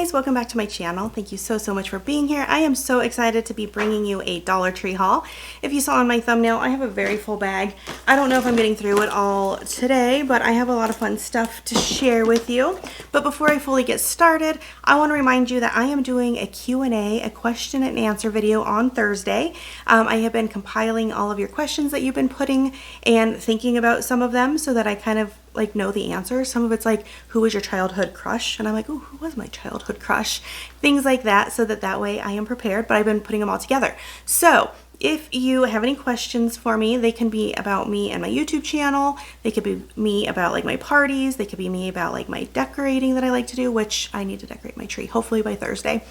guys, welcome back to my channel. Thank you so much for being here. I am so excited to be bringing you a Dollar Tree haul. If you saw on my thumbnail, I have a very full bag. I don't know if I'm getting through it all today, but I have a lot of fun stuff to share with you. But before I fully get started, I want to remind you that I am doing a Q&A, a question and answer video on Thursday. I have been compiling all of your questions that you've been putting and thinking about some of them so that I kind of like know the answers. Some of it's like, who was your childhood crush? And I'm like, oh, who was my childhood crush? Things like that, so that way I am prepared, but I've been putting them all together. So if you have any questions for me, they can be about me and my YouTube channel. They could be me about like my parties. They could be me about like my decorating that I like to do, which I need to decorate my tree hopefully by Thursday.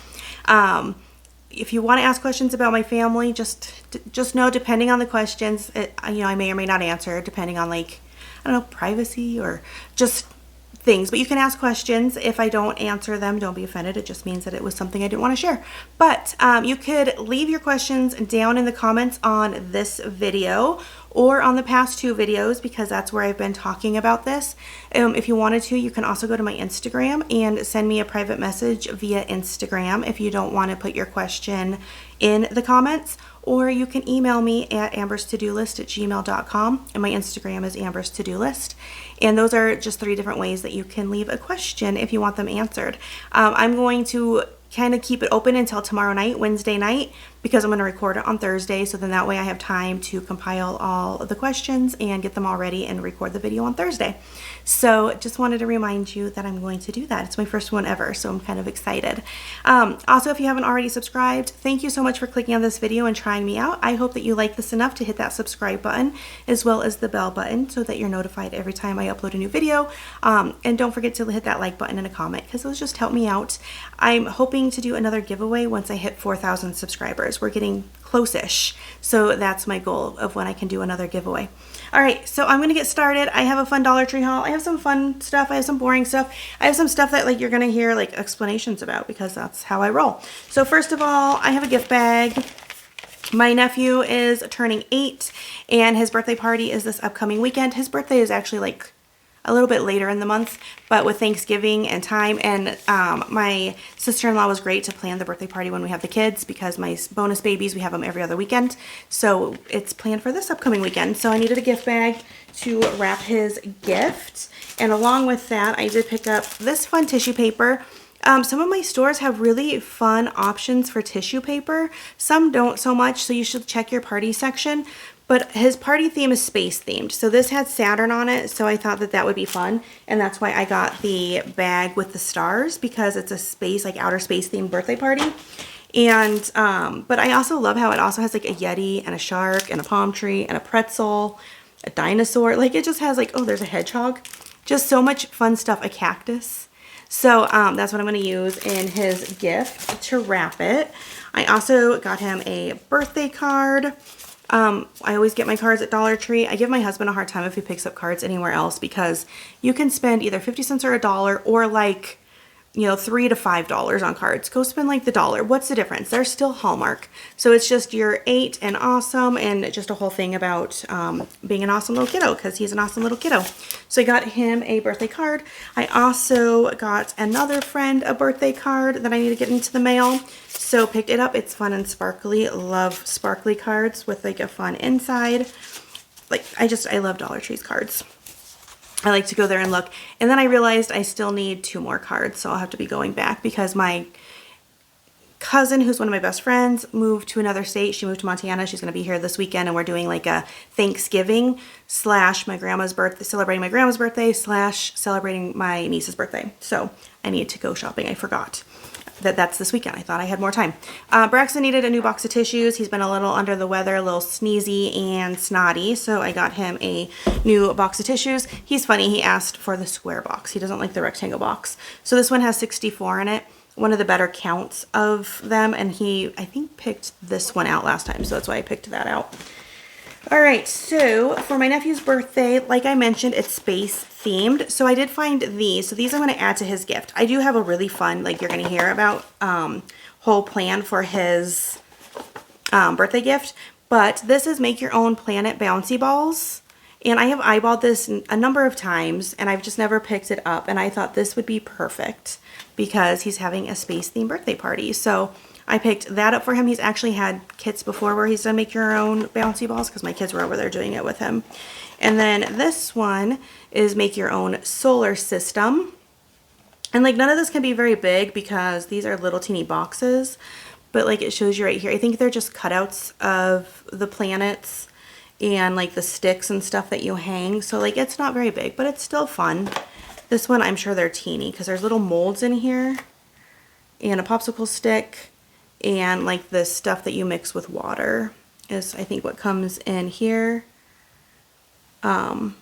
If you want to ask questions about my family, just know, depending on the questions, I may or may not answer, depending on like, I don't know, privacy or just things. But you can ask questions. If I don't answer them, don't be offended. It just means that it was something I didn't want to share. But you could leave your questions down in the comments on this video or on the past two videos, because that's where I've been talking about this. If you wanted to, you can also go to my Instagram and send me a private message via Instagram if you don't want to put your question in the comments. Or you can email me at amberstodolist@gmail.com, and my Instagram is amberstodolist. And those are just 3 different ways that you can leave a question if you want them answered. I'm going to kind of keep it open until tomorrow night, Wednesday night, because I'm going to record it on Thursday, so then that way I have time to compile all of the questions and get them all ready and record the video on Thursday. So just wanted to remind you that I'm going to do that. It's my first one ever, so I'm kind of excited. Also, if you haven't already subscribed, thank you so much for clicking on this video and trying me out. I hope that you like this enough to hit that subscribe button as well as the bell button so that you're notified every time I upload a new video. And don't forget to hit that like button and a comment, because those just help me out. I'm hoping to do another giveaway once I hit 4,000 subscribers. We're getting close-ish, so that's my goal of when I can do another giveaway. All right, so I'm gonna get started. I have a fun Dollar Tree haul. I have some fun stuff. I have some boring stuff. I have some stuff that like you're gonna hear like explanations about, because that's how I roll. So first of all, I have a gift bag. My nephew is turning 8, and his birthday party is this upcoming weekend. His birthday is actually like a little bit later in the month, but with Thanksgiving and time, and my sister-in-law was great to plan the birthday party when we have the kids, because my bonus babies, we have them every other weekend, so it's planned for this upcoming weekend. So I needed a gift bag to wrap his gift, and along with that I did pick up this fun tissue paper. Some of my stores have really fun options for tissue paper, some don't so much, so you should check your party section. But his party theme is space themed. So this had Saturn on it, so I thought that that would be fun. And that's why I got the bag with the stars, because it's a space, like outer space themed birthday party. And, but I also love how it also has like a Yeti and a shark and a palm tree and a pretzel, a dinosaur. Like it just has like, oh, there's a hedgehog. Just so much fun stuff, a cactus. So that's what I'm gonna use in his gift to wrap it. I also got him a birthday card. I always get my cards at Dollar Tree. I give my husband a hard time if he picks up cards anywhere else, because you can spend either 50 cents or $1, or like, you know, $3 to $5 on cards. Go spend like the $1. What's the difference? They're still Hallmark. So it's just you're 8 and awesome, and just a whole thing about being an awesome little kiddo, because he's an awesome little kiddo. So I got him a birthday card. I also got another friend a birthday card that I need to get into the mail. So picked it up. It's fun and sparkly. Love sparkly cards with like a fun inside. Like I love Dollar Tree's cards. I like to go there and look. And then I realized I still need 2 more cards, so I'll have to be going back, because my cousin, who's one of my best friends, moved to another state. She moved to Montana. She's going to be here this weekend, and we're doing like a Thanksgiving / my grandma's birthday, celebrating my grandma's birthday / celebrating my niece's birthday. So I need to go shopping. I forgot that's this weekend. I thought I had more time. Braxton needed a new box of tissues. He's been a little under the weather, a little sneezy and snotty, so I got him a new box of tissues. He's funny. He asked for the square box. He doesn't like the rectangle box. So this one has 64 in it, one of the better counts of them, and he, I think, picked this one out last time, so that's why I picked that out. All right, so for my nephew's birthday, like I mentioned, it's space themed. So I did find these. So these I'm going to add to his gift. I do have a really fun, like you're going to hear about, whole plan for his birthday gift. But this is make your own planet bouncy balls. And I have eyeballed this a number of times and I've just never picked it up, and I thought this would be perfect because he's having a space themed birthday party. So I picked that up for him. He's actually had kits before where he's done make your own bouncy balls because my kids were over there doing it with him. And then this one is make your own solar system. And like none of this can be very big because these are little teeny boxes, but like it shows you right here. I think they're just cutouts of the planets and like the sticks and stuff that you hang. So like it's not very big, but it's still fun. This one, I'm sure they're teeny because there's little molds in here and a popsicle stick and like the stuff that you mix with water is I think what comes in here. It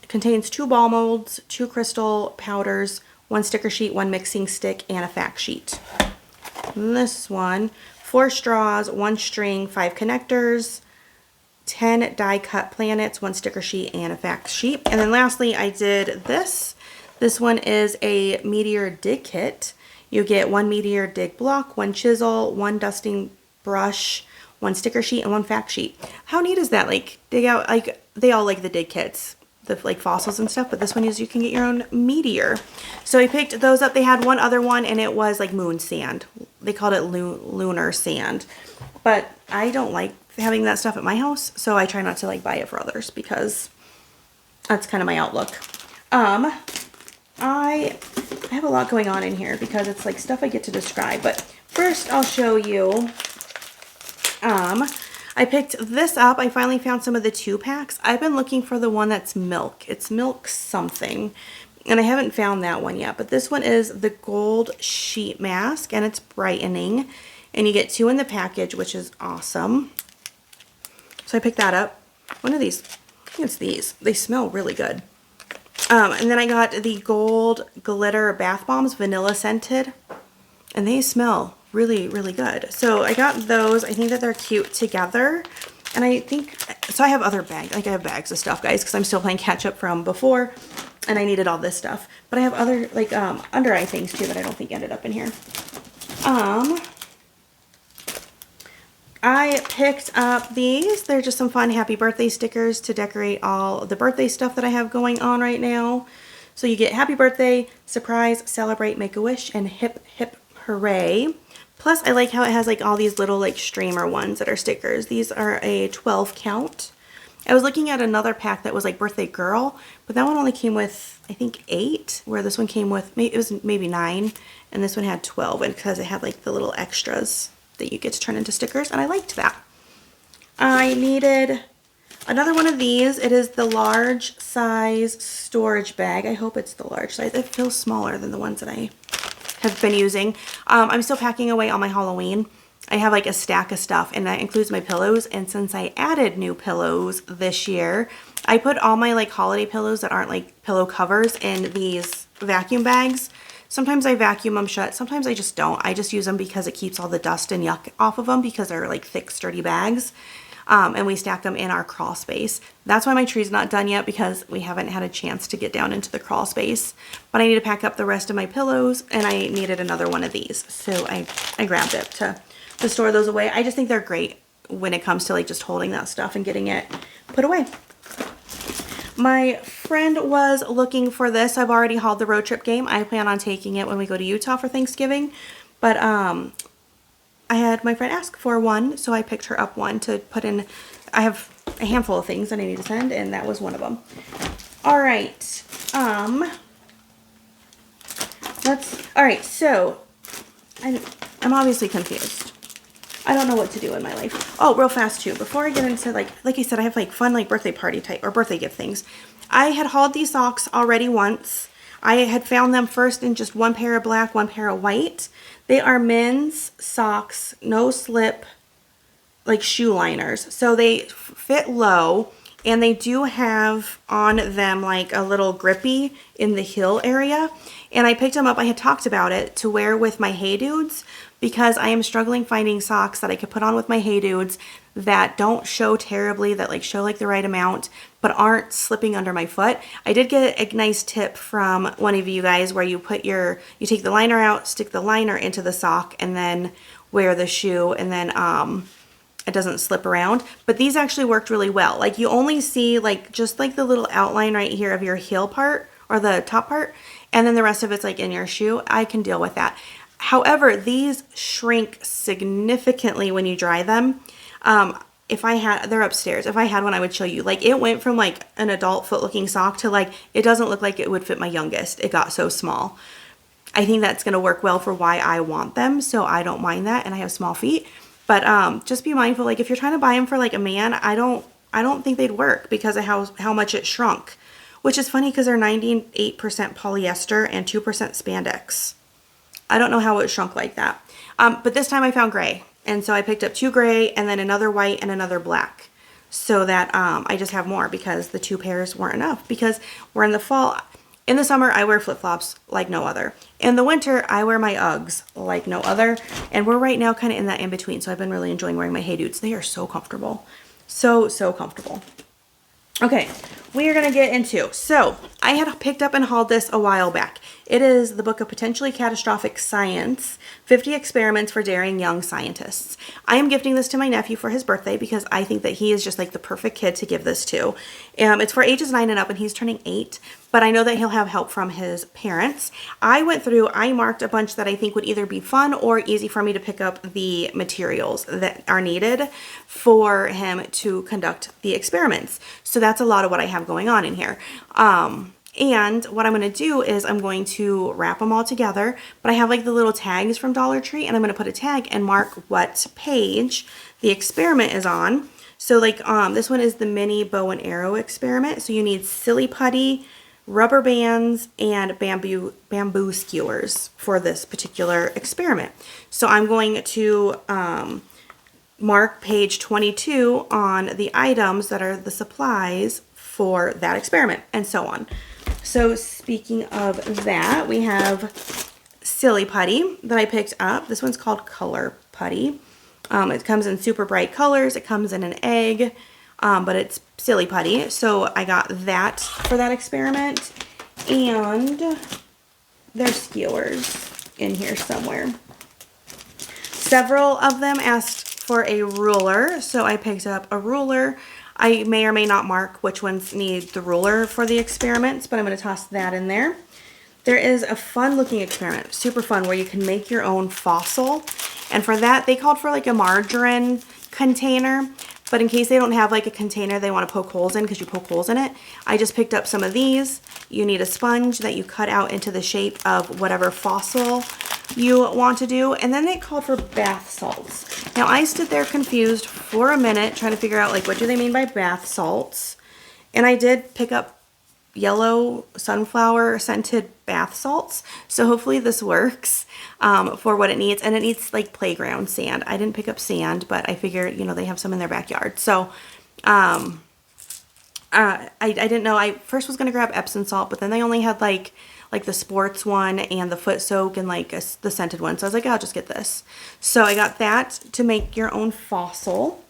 contains 2 ball molds, 2 crystal powders, 1 sticker sheet, 1 mixing stick, and a fact sheet. And this one, 4 straws, 1 string, 5 connectors, 10 die cut planets, 1 sticker sheet, and a fact sheet. And then lastly, I did this. This one is a meteor dig kit. You get 1 meteor dig block, 1 chisel, 1 dusting brush, 1 sticker sheet, and 1 fact sheet. How neat is that? Like dig out, like they all like the dig kits, the like fossils and stuff, but this one is you can get your own meteor. So I picked those up. They had one other one and it was like moon sand. They called it lunar sand, but I don't like having that stuff at my house, so I try not to like buy it for others because that's kind of my outlook. I have a lot going on in here because it's like stuff I get to describe, but first I'll show you. I picked this up. I finally found some of the 2-packs. I've been looking for the one that's milk. It's milk something, and I haven't found that one yet, but this one is the gold sheet mask, and it's brightening, and you get 2 in the package, which is awesome. So I picked that up. One of these, I think it's these. They smell really good. And then I got the gold glitter bath bombs, vanilla scented, and they smell really, really good. So I got those. I think that they're cute together. And I think, so I have other bags, like I have bags of stuff, guys, because I'm still playing catch up from before, and I needed all this stuff. But I have other, like, under eye things, too, that I don't think ended up in here. I picked up these. They're just some fun happy birthday stickers to decorate all the birthday stuff that I have going on right now. So you get happy birthday, surprise, celebrate, make a wish, and hip, hip, hooray. Plus, I like how it has like all these little like streamer ones that are stickers. These are a 12 count. I was looking at another pack that was like birthday girl, but that one only came with, I think 8, where this one came with, it was maybe 9, and this one had 12, and because it had like the little extras that you get to turn into stickers, and I liked that. I needed another one of these. It is the large size storage bag. I hope it's the large size. It feels smaller than the ones that I have been using. I'm still packing away all my Halloween. I have like a stack of stuff, and that includes my pillows, and since I added new pillows this year, I put all my like holiday pillows that aren't like pillow covers in these vacuum bags. Sometimes I vacuum them shut, sometimes I just don't. I just use them because it keeps all the dust and yuck off of them because they're like thick, sturdy bags. And we stack them in our crawl space. That's why my tree's not done yet, because we haven't had a chance to get down into the crawl space. But I need to pack up the rest of my pillows, and I needed another one of these. So I grabbed it to store those away. I just think they're great when it comes to like just holding that stuff and getting it put away. My friend was looking for this. I've already hauled the road trip game. I plan on taking it when we go to Utah for Thanksgiving. But I had my friend ask for one, so I picked her up one to put in. I have a handful of things that I need to send, and that was one of them. All right. So I'm obviously confused. I don't know what to do in my life. Oh, real fast too. Before I get into like I said, I have like fun like birthday party type or birthday gift things. I had hauled these socks already once. I had found them first in just 1 pair of black, 1 pair of white. They are men's socks, no slip, like shoe liners. So they fit low, and they do have on them like a little grippy in the heel area. And I picked them up. I had talked about it to wear with my Hey Dudes, because I am struggling finding socks that I could put on with my Hey Dudes that don't show terribly, that like show like the right amount, but aren't slipping under my foot. I did get a nice tip from one of you guys where you put you take the liner out, stick the liner into the sock, and then wear the shoe, and then it doesn't slip around. But these actually worked really well. Like you only see like just like the little outline right here of your heel part or the top part, and then the rest of it's like in your shoe. I can deal with that. However, these shrink significantly when you dry them. If I had, they're upstairs. If I had one, I would show you. Like it went from like an adult foot looking sock to like, it doesn't look like it would fit my youngest. It got so small. I think that's going to work well for why I want them. So I don't mind that. And I have small feet, but just be mindful. Like if you're trying to buy them for like a man, I don't think they'd work because of how much it shrunk, which is funny because they're 98% polyester and 2% spandex. I don't know how it shrunk like that. But this time I found gray. And so I picked up 2 gray and then another white and another black so that I just have more because the 2 pairs weren't enough because we're in the fall. In the summer, I wear flip-flops like no other. In the winter, I wear my Uggs like no other. And we're right now kind of in that in-between. So I've been really enjoying wearing my Hey Dudes. They are so comfortable. So comfortable. Okay, we are going to get into, so I had picked up and hauled this a while back. It is the book of Potentially Catastrophic Science, 50 Experiments for Daring Young Scientists. I am gifting this to my nephew for his birthday because I think that he is just like the perfect kid to give this to. It's for ages 9 and up and he's turning 8, but I know that he'll have help from his parents. I marked a bunch that I think would either be fun or easy for me to pick up the materials that are needed for him to conduct the experiments. So that's a lot of what I have going on in here. And what I'm going to do is I'm going to wrap them all together, but I have like the little tags from Dollar Tree and I'm going to put a tag and mark what page the experiment is on. So like this one is the mini bow and arrow experiment. So you need silly putty, rubber bands, and bamboo skewers for this particular experiment. So I'm going to mark page 22 on the items that are the supplies for that experiment and so on. So speaking of that, we have silly putty that I picked up. This one's called Color Putty. It comes in super bright colors. It comes in an egg, but it's silly putty. So I got that for that experiment. And there's skewers in here somewhere. Several of them asked for a ruler, so I picked up a ruler. I may or may not mark which ones need the ruler for the experiments, but I'm going to toss that in there. There is a fun looking experiment, super fun, where you can make your own fossil. And for that, they called for like a margarine container. But in case they don't have like a container they want to poke holes in because you poke holes in it, I just picked up some of these. You need a sponge that you cut out into the shape of whatever fossil you want to do. And then they called for bath salts. Now I stood there confused for a minute trying to figure out like what do they mean by bath salts. And I did pick up yellow sunflower scented bath salts. So hopefully this works for what it needs. And it needs like playground sand. I didn't pick up sand, but I figured, you know, they have some in their backyard. So I didn't know. I first was going to grab Epsom salt, but then they only had like the sports one and the foot soak and like the scented one. So I was like, I'll just get this. So I got that to make your own fossil.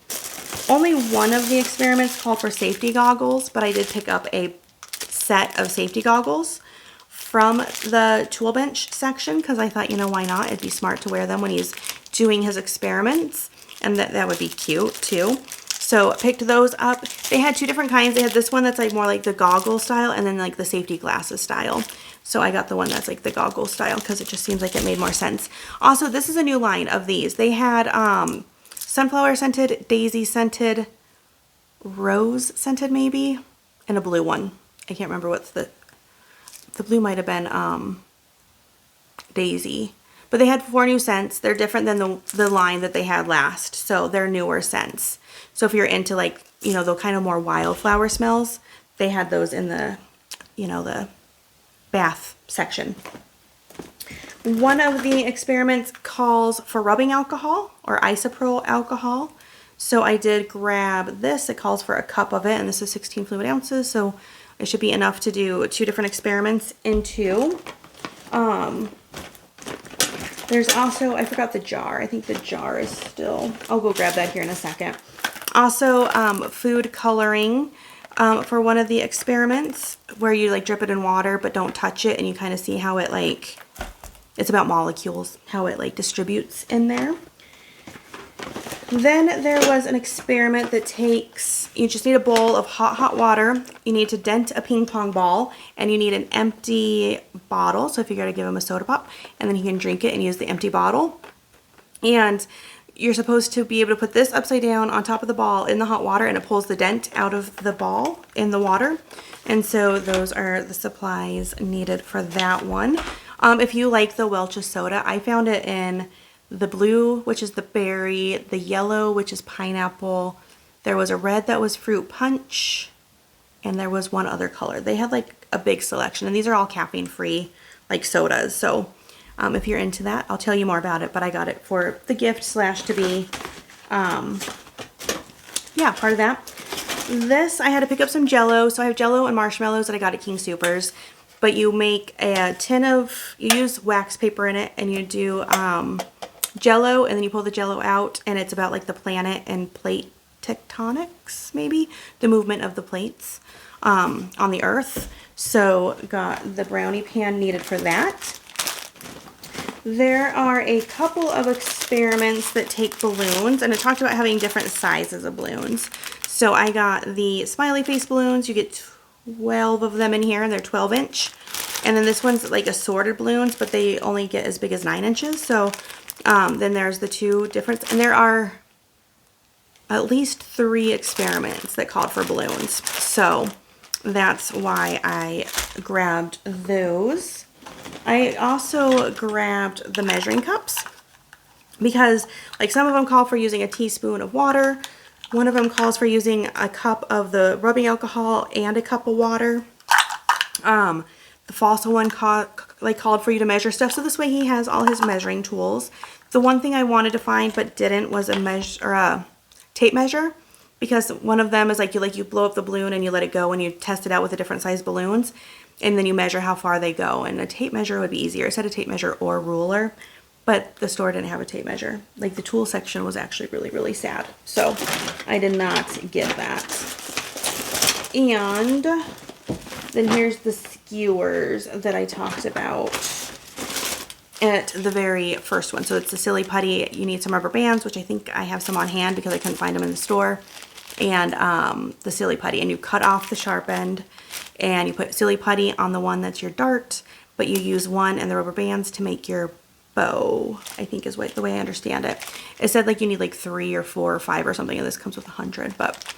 Only one of the experiments called for safety goggles, but I did pick up a set of safety goggles from the tool bench section because I thought, you know, why not? It'd be smart to wear them when he's doing his experiments, and that would be cute too. So picked those up. They had 2 different kinds. They had this one that's like more like the goggle style and then like the safety glasses style. So I got the one that's like the goggle style because it just seems like it made more sense. Also, this is a new line of these. They had sunflower scented, daisy scented, rose scented maybe, and a blue one. I can't remember what's the blue might have been daisy. But they had 4 new scents. They're different than the line that they had last. So they're newer scents. So if you're into like, you know, the kind of more wildflower smells, they had those in the, you know, the bath section. One of the experiments calls for rubbing alcohol or isopropyl alcohol. So I did grab this. It calls for a cup of it, and this is 16 fluid ounces. So it should be enough to do 2 different experiments into. There's also, I forgot the jar. I think the jar is still, I'll go grab that here in a second. Also, food coloring for one of the experiments where you like drip it in water but don't touch it, and you kind of see how it like, it's about molecules, how it like distributes in there. Then there was an experiment that takes, you just need a bowl of hot water. You need to dent a ping pong ball, and you need an empty bottle. So if you're going to give him a soda pop, and then he can drink it and use the empty bottle. And you're supposed to be able to put this upside down on top of the ball in the hot water, and it pulls the dent out of the ball in the water. And so those are the supplies needed for that one. If you like the Welch's soda, I found it in the blue, which is the berry, the yellow, which is pineapple. There was a red that was fruit punch, and there was one other color. They had like a big selection, and these are all caffeine free, like sodas. So if you're into that, I'll tell you more about it, but I got it for the gift slash to be, yeah, part of that. This, I had to pick up some Jell-O. So I have Jell-O and marshmallows that I got at King Soopers. But you make a tin of, you use wax paper in it, and you do Jell-O, and then you pull the Jell-O out, and it's about like the planet and plate tectonics, maybe, the movement of the plates on the earth. So got the brownie pan needed for that. There are a couple of experiments that take balloons, and it talked about having different sizes of balloons. So I got the smiley face balloons. You get 12 of them in here, and they're 12-inch. And then this one's like assorted balloons, but they only get as big as 9 inches. So then there's the two different, and there are at least 3 experiments that called for balloons. So that's why I grabbed those. I also grabbed the measuring cups because like some of them call for using a teaspoon of water. One of them calls for using a cup of the rubbing alcohol and a cup of water. The fossil one called for you to measure stuff. So this way he has all his measuring tools. The one thing I wanted to find but didn't was a tape measure, because one of them is like you blow up the balloon and you let it go and you test it out with the different size balloons, and then you measure how far they go. And a tape measure would be easier. It said a tape measure or ruler, but the store didn't have a tape measure. Like the tool section was actually really, really sad. So I did not get that. And then here's the skewers that I talked about at the very first one. So it's the silly putty. You need some rubber bands, which I think I have some on hand because I couldn't find them in the store. And the silly putty. And you cut off the sharp end and you put silly putty on the one that's your dart, but you use one and the rubber bands to make your bow, I think is the way I understand it. It said like you need like 3 or 4 or 5 or something, and this comes with 100, but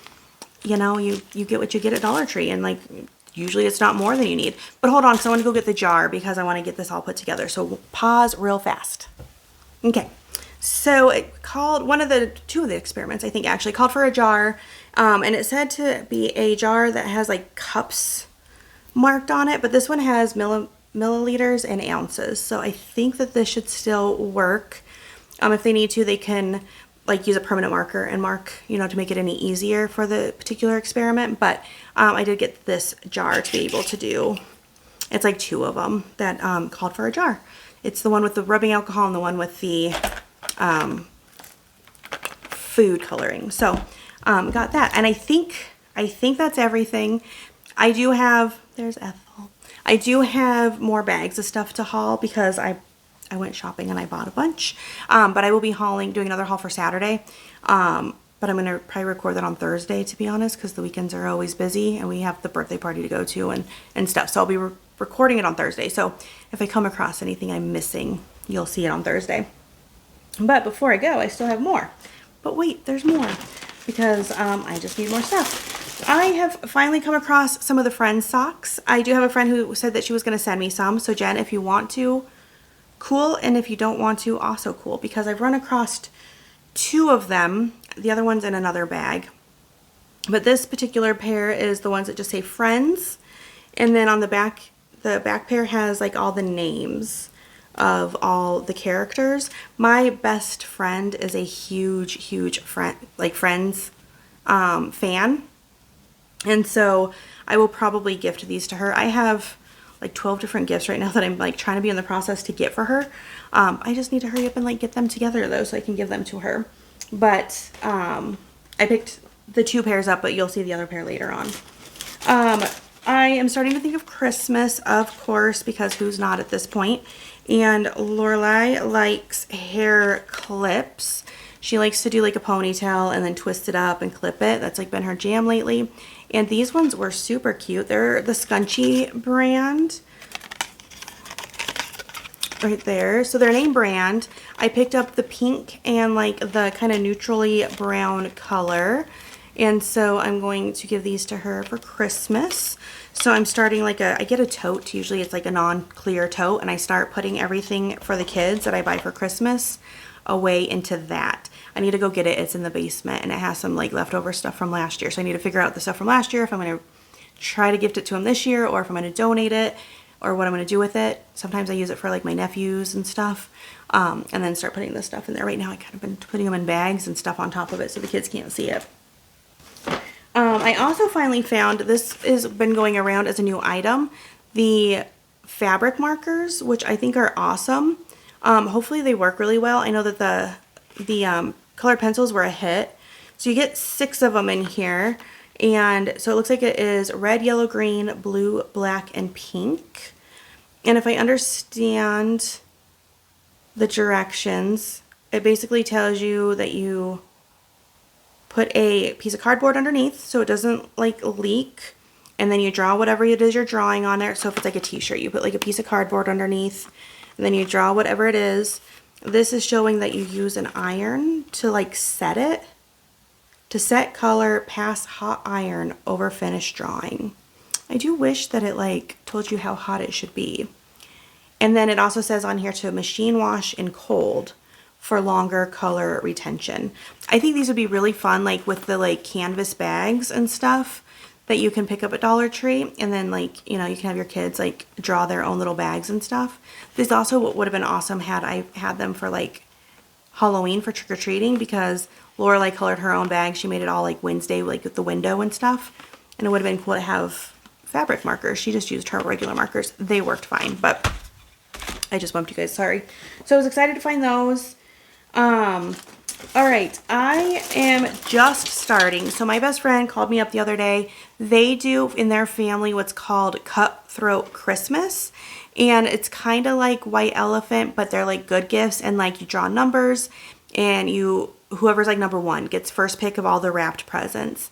you know, you get what you get at Dollar Tree, and like usually it's not more than you need. But hold on, because I want to go get the jar because I want to get this all put together. So pause real fast. Okay, so it called, two of the experiments I think actually called for a jar, and it said to be a jar that has like cups marked on it, but this one has milliliters and ounces. So I think that this should still work. If they need to, they can like use a permanent marker and mark, you know, to make it any easier for the particular experiment. But I did get this jar to be able to do. It's like 2 of them that called for a jar. It's the one with the rubbing alcohol and the one with the food coloring. So got that, and I think that's everything. I do have, there's Ethel. I do have more bags of stuff to haul because I went shopping and I bought a bunch. But I will be doing another haul for Saturday. But I'm going to probably record that on Thursday, to be honest, because the weekends are always busy and we have the birthday party to go to and stuff. So I'll be recording it on Thursday. So if I come across anything I'm missing, you'll see it on Thursday. But before I go, I still have more. But wait, there's more because I just need more stuff. I have finally come across some of the Friends socks. I do have a friend who said that she was going to send me some. So Jen, if you want to, cool. And if you don't want to, also cool. Because I've run across 2 of them. The other one's in another bag. But this particular pair is the ones that just say Friends. And then on the back pair has like all the names of all the characters. My best friend is a huge Friends fan. And so I will probably gift these to her. I have like 12 different gifts right now that I'm like trying to be in the process to get for her. I just need to hurry up and like get them together though, so I can give them to her. But I picked the 2 pairs up, but you'll see the other pair later on. I am starting to think of Christmas, of course, because who's not at this point? And Lorelai likes hair clips. She likes to do like a ponytail and then twist it up and clip it. That's like been her jam lately. And these ones were super cute. They're the Scunchie brand. Right there. So they're name brand. I picked up the pink and like the kind of neutrally brown color. And so I'm going to give these to her for Christmas. So I'm starting like I get a tote. Usually it's like a non-clear tote. And I start putting everything for the kids that I buy for Christmas away into that. I need to go get it. It's in the basement and it has some like leftover stuff from last year. So I need to figure out the stuff from last year, if I'm going to try to gift it to them this year or if I'm going to donate it or what I'm going to do with it. Sometimes I use it for like my nephews and stuff. And then start putting this stuff in there. Right now I kind of been putting them in bags and stuff on top of it so the kids can't see it. I also finally found, this has been going around as a new item, the fabric markers, which I think are awesome. Hopefully they work really well. I know that the colored pencils were a hit. So you get 6 of them in here. And so it looks like it is red, yellow, green, blue, black, and pink. And if I understand the directions, it basically tells you that you put a piece of cardboard underneath so it doesn't like leak, and then you draw whatever it is you're drawing on there. So if it's like a t-shirt, you put like a piece of cardboard underneath and then you draw whatever it is. This is showing that you use an iron to like set it, to set color past hot iron over finished drawing. I do wish that it like told you how hot it should be. And then it also says on here to machine wash in cold for longer color retention. I think these would be really fun, like with the like canvas bags and stuff that you can pick up at Dollar Tree, and then like, you know, you can have your kids like draw their own little bags and stuff. This also would have been awesome had I had them for like Halloween for trick-or-treating, because Lorelai colored her own bag. She made it all like Wednesday, like with the window and stuff, and it would have been cool to have fabric markers. She just used her regular markers. They worked fine, but I just bumped you guys, sorry. So I was excited to find those. All right, I am just starting. So my best friend called me up the other day. They do in their family what's called Cutthroat Christmas. And it's kind of like White Elephant, but they're like good gifts. And like you draw numbers and whoever's like number 1 gets first pick of all the wrapped presents.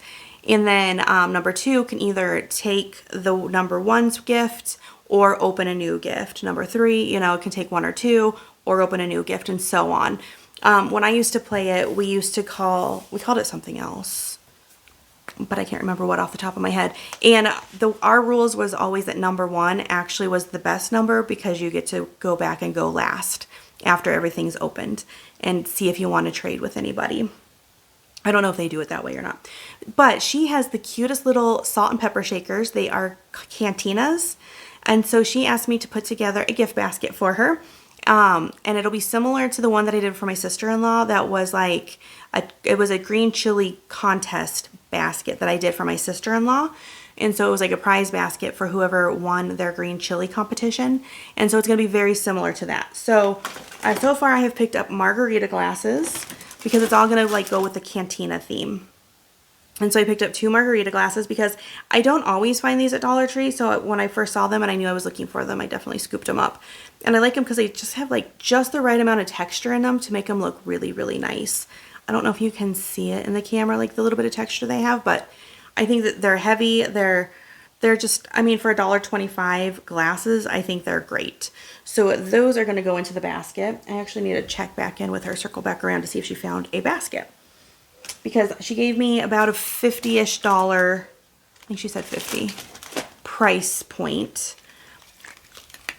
And then number 2 can either take the number 1's gift or open a new gift. Number 3, you know, can take 1 or 2 or open a new gift, and so on. When I used to play it, we called it something else, but I can't remember what off the top of my head. And our rules was always that number 1 actually was the best number, because you get to go back and go last after everything's opened and see if you want to trade with anybody. I don't know if they do it that way or not. But she has the cutest little salt and pepper shakers. They are cantinas. And so she asked me to put together a gift basket for her. And it'll be similar to the one that I did for my sister-in-law. That was like, it was a green chili contest basket that I did for my sister-in-law. And so it was like a prize basket for whoever won their green chili competition. And so it's going to be very similar to that. So far I have picked up margarita glasses, because it's all going to like go with the cantina theme. And so I picked up 2 margarita glasses because I don't always find these at Dollar Tree. So when I first saw them and I knew I was looking for them, I definitely scooped them up. And I like them because they just have like just the right amount of texture in them to make them look really, really nice. I don't know if you can see it in the camera, like the little bit of texture they have, but I think that they're heavy. They're just, I mean, for $1.25 glasses, I think they're great. So those are going to go into the basket. I actually need to check back in with her, circle back around to see if she found a basket, because she gave me about a $50-ish, I think she said 50, price point.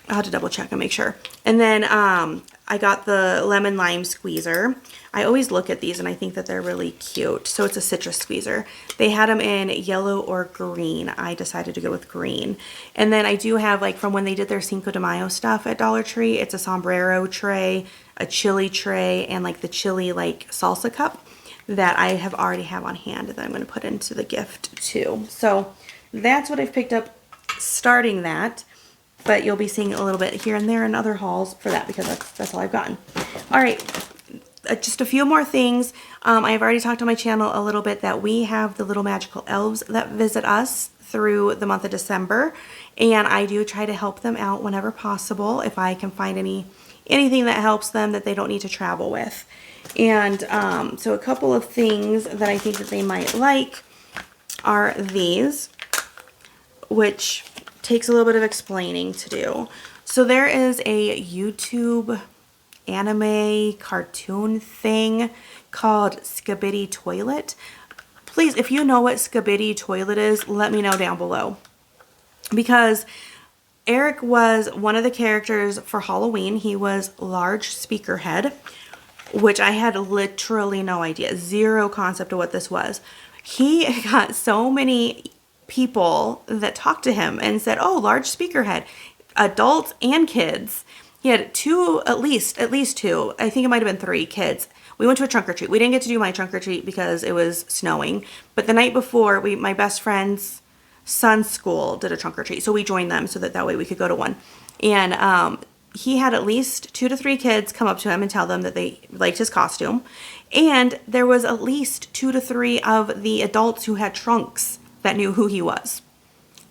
I'll have to double check and make sure. And then I got the lemon lime squeezer. I always look at these and I think that they're really cute. So it's a citrus squeezer. They had them in yellow or green. I decided to go with green. And then I do have, like, from when they did their Cinco de Mayo stuff at Dollar Tree, it's a sombrero tray, a chili tray, and like the chili like salsa cup that I have already have on hand that I'm going to put into the gift too. So that's what I've picked up starting that. But you'll be seeing a little bit here and there in other hauls for that, because that's all I've gotten. All right, just a few more things. I've already talked on my channel a little bit that we have the little magical elves that visit us through the month of December. And I do try to help them out whenever possible if I can find any anything that helps them that they don't need to travel with. And so a couple of things that I think that they might like are these, which takes a little bit of explaining to do. So there is a YouTube anime cartoon thing called Skibidi Toilet. Please, if you know what Skibidi Toilet is, let me know down below. Because Eric was one of the characters for Halloween. He was Large Speakerhead, which I had literally no idea, zero concept of what this was. He got so many people that talked to him and said, oh, Large Speakerhead, adults and kids. He had at least two, I think it might have been 3 kids. We went to a trunk or treat. We didn't get to do my trunk or treat because it was snowing. But the night before, my best friend's son's school did a trunk or treat. So we joined them so that way we could go to one. And he had at least 2 to 3 kids come up to him and tell them that they liked his costume. And there was at least 2 to 3 of the adults who had trunks that knew who he was.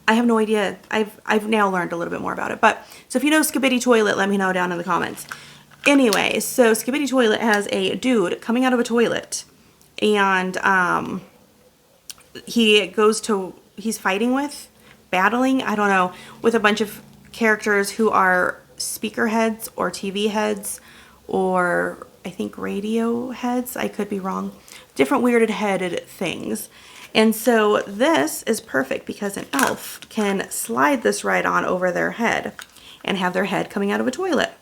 I have no idea. I've now learned a little bit more about it. But so if you know Skibidi Toilet, let me know down in the comments. Anyway, so Skibidi Toilet has a dude coming out of a toilet, and he's battling, I don't know, with a bunch of characters who are speaker heads or TV heads or I think radio heads. I could be wrong. Different weirded headed things. And so this is perfect because an elf can slide this right on over their head and have their head coming out of a toilet.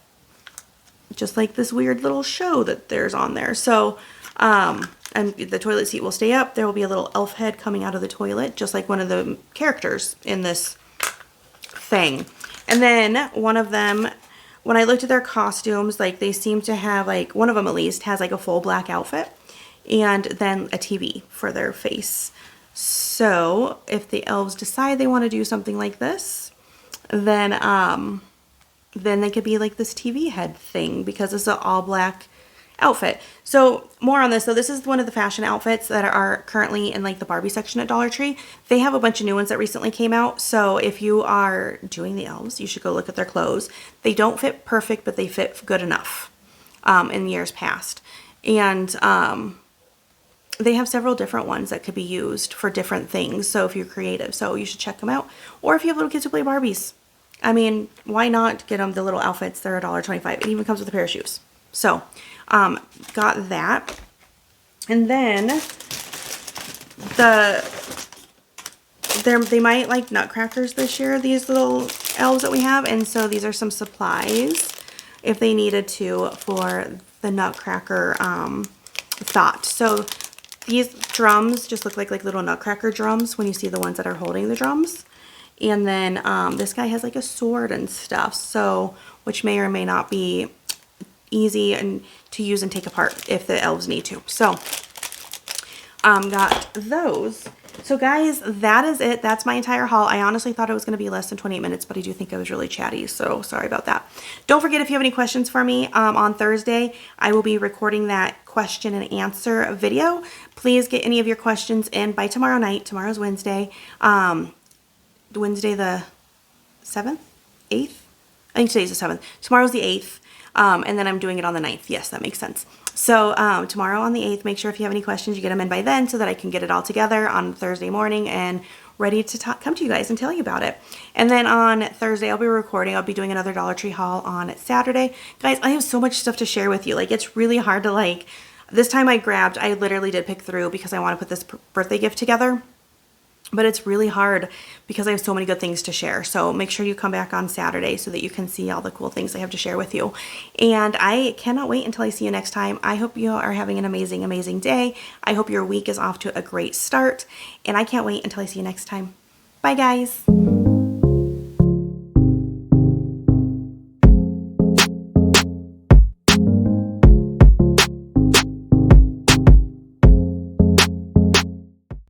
Just like this weird little show that there's on there. So, and the toilet seat will stay up. There will be a little elf head coming out of the toilet, just like one of the characters in this thing. And then one of them, when I looked at their costumes, like they seem to have, like one of them at least has like a full black outfit and then a TV for their face. So if the elves decide they want to do something like this, then they could be like this TV head thing because it's an all black outfit. So more on this. So this is one of the fashion outfits that are currently in like the Barbie section at Dollar Tree. They have a bunch of new ones that recently came out. So if you are doing the elves, you should go look at their clothes. They don't fit perfect, but they fit good enough in years past. And they have several different ones that could be used for different things. So if you're creative, so you should check them out. Or if you have little kids who play Barbies, I mean, why not get them the little outfits? They're $1.25. It even comes with a pair of shoes. So, got that. And then they might like nutcrackers this year, these little elves that we have. And so these are some supplies if they needed to for the nutcracker thought. So these drums just look like little nutcracker drums when you see the ones that are holding the drums. And then this guy has like a sword and stuff, so which may or may not be easy and to use and take apart if the elves need to. So got those. So guys, that is it. That's my entire haul. I honestly thought it was going to be less than 28 minutes, but I do think I was really chatty, so sorry about that. Don't forget, if you have any questions for me on Thursday, I will be recording that question and answer video. Please get any of your questions in by tomorrow night. Tomorrow's Wednesday. Wednesday the 7th? 8th? I think today's the 7th. Tomorrow's the 8th. And then I'm doing it on the 9th. Yes, that makes sense. So tomorrow on the 8th, make sure if you have any questions, you get them in by then so that I can get it all together on Thursday morning and ready to come to you guys and tell you about it. And then on Thursday, I'll be recording. I'll be doing another Dollar Tree haul on Saturday. Guys, I have so much stuff to share with you. Like, it's really hard to this time I literally did pick through because I want to put this birthday gift together. But it's really hard because I have so many good things to share. So make sure you come back on Saturday so that you can see all the cool things I have to share with you. And I cannot wait until I see you next time. I hope you are having an amazing, amazing day. I hope your week is off to a great start. And I can't wait until I see you next time. Bye, guys.